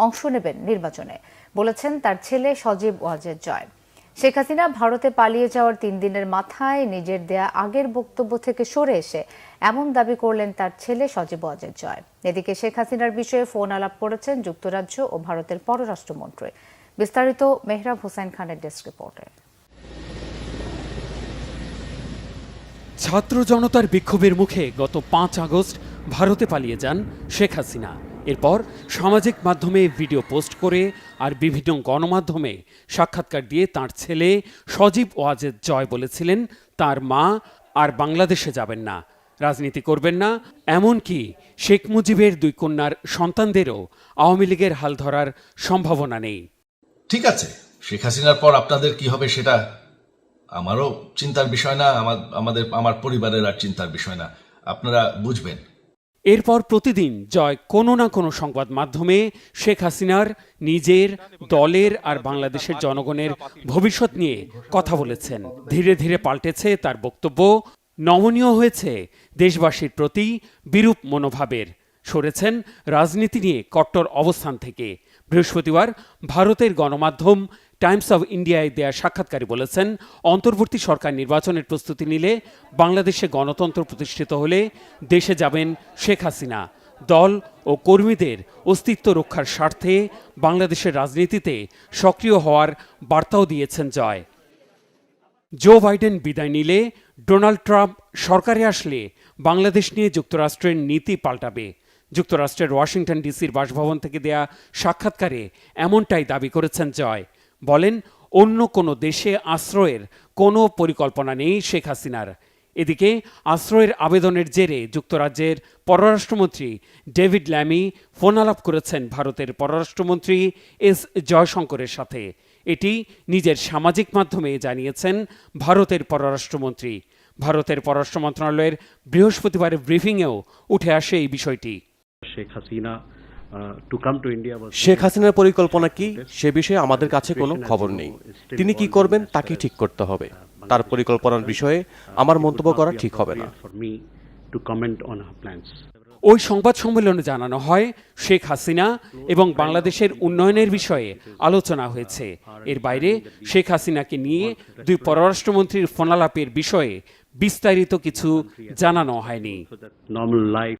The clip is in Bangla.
অংশ নেবেন নির্বাচনে, বলেছেন তার ছেলে সজীব ওয়াজেদ জয়। শেখ হাসিনা ভারতে পালিয়ে যাওয়ার 3 দিনের মাথায় নিজের দেয়া আগের বক্তব্য থেকে সরে এসে এমন দাবি করলেন তার ছেলে সজীব ওয়াজেদ জয়। এদিকে শেখ হাসিনার বিষয়ে ফোন আলাপ করেছেন যুক্তরাজ্য ও ভারতের পররাষ্ট্রমন্ত্রী। বিস্তারিত মেহরাব হোসেন খানের ডেস্ক রিপোর্টে। ছাত্র জনতার বিক্ষোভের মুখে গত 5 আগস্ট ভারতে পালিয়ে যান শেখ হাসিনা। এরপর সামাজিক মাধ্যমে ভিডিও পোস্ট করে আর বিভিন্ন গণমাধ্যমে সাক্ষাৎকার দিয়ে তার ছেলে সজীব ওয়াজেদ জয় বলেছিলেন তার মা আর বাংলাদেশে যাবেন না, রাজনীতি করবেন না, এমনকি শেখ মুজিবের 2 কন্যার সন্তানদেরও আওয়ামী লীগের হাল ধরার সম্ভাবনা নেই। ঠিক আছে, শেখ হাসিনার পর আপনাদের কি হবে সেটা আমারও চিন্তার বিষয় না, আমার পরিবারের আর চিন্তার বিষয় না, আপনারা বুঝবেন। এরপর প্রতিদিন জয় কোনো না কোনো সংবাদ মাধ্যমে শেখ হাসিনার, নিজের, দলের আর বাংলাদেশের জনগণের ভবিষ্যৎ নিয়ে কথা বলেছেন। ধীরে ধীরে পাল্টেছে তার বক্তব্য, নমনীয় হয়েছে দেশবাসীর প্রতি বিরূপ মনোভাবের, সরেছেন রাজনীতি নিয়ে কট্টর অবস্থান থেকে। বৃহস্পতিবার ভারতের গণমাধ্যম টাইমস অব ইন্ডিয়ায় দেয়া সাক্ষাৎকারে বলেছেন, অন্তর্বর্তী সরকার নির্বাচনের প্রস্তুতি নিলে, বাংলাদেশে গণতন্ত্র প্রতিষ্ঠিত হলে দেশে যাবেন শেখ হাসিনা। দল ও কর্মীদের অস্তিত্ব রক্ষার স্বার্থে বাংলাদেশের রাজনীতিতে সক্রিয় হওয়ার বার্তাও দিয়েছেন জয়। জো বাইডেন বিদায় নিলে, ডোনাল্ড ট্রাম্প সরকারে আসলে বাংলাদেশ নিয়ে যুক্তরাষ্ট্রের নীতি পাল্টাবে। যুক্তরাষ্ট্রের ওয়াশিংটন ডিসির বাসভবন থেকে দেয়া সাক্ষাৎকারে এমনটাই দাবি করেছেন জয়। বলেন, অন্য কোনো দেশে আশ্রয়ের কোনো পরিকল্পনা নেই শেখ হাসিনার। এদিকে আশ্রয়ের আবেদনের জেরে যুক্তরাজ্যের পররাষ্ট্রমন্ত্রী ডেভিড ল্যামি ফোন আলাপ করেছেন ভারতের পররাষ্ট্রমন্ত্রী এস জয়শঙ্করের সাথে। এটি নিজের সামাজিক মাধ্যমে জানিয়েছেন ভারতের পররাষ্ট্রমন্ত্রী। ভারতের পররাষ্ট্র মন্ত্রণালয়ের বৃহস্পতিবারের ব্রিফিংয়েও উঠে আসে এই বিষয়টি। শেখ হাসিনার পরিকল্পনা কি সে বিষয়ে আমাদের কাছে কোনো খবর নেই। তিনি কি করবেন তাকে ঠিক করতে হবে। তার পরিকল্পনার বিষয়ে আমার মন্তব্য করা ঠিক হবে না। ওই সংবাদ সম্মেলনে জানানো হয়, শেখ হাসিনা এবং বাংলাদেশের উন্নয়নের বিষয়ে আলোচনা হয়েছে। এর বাইরে শেখ হাসিনাকে নিয়ে 2 পররাষ্ট্রমন্ত্রীর ফোনালাপের বিষয়ে বিস্তারিত কিছু জানানো হয়নি।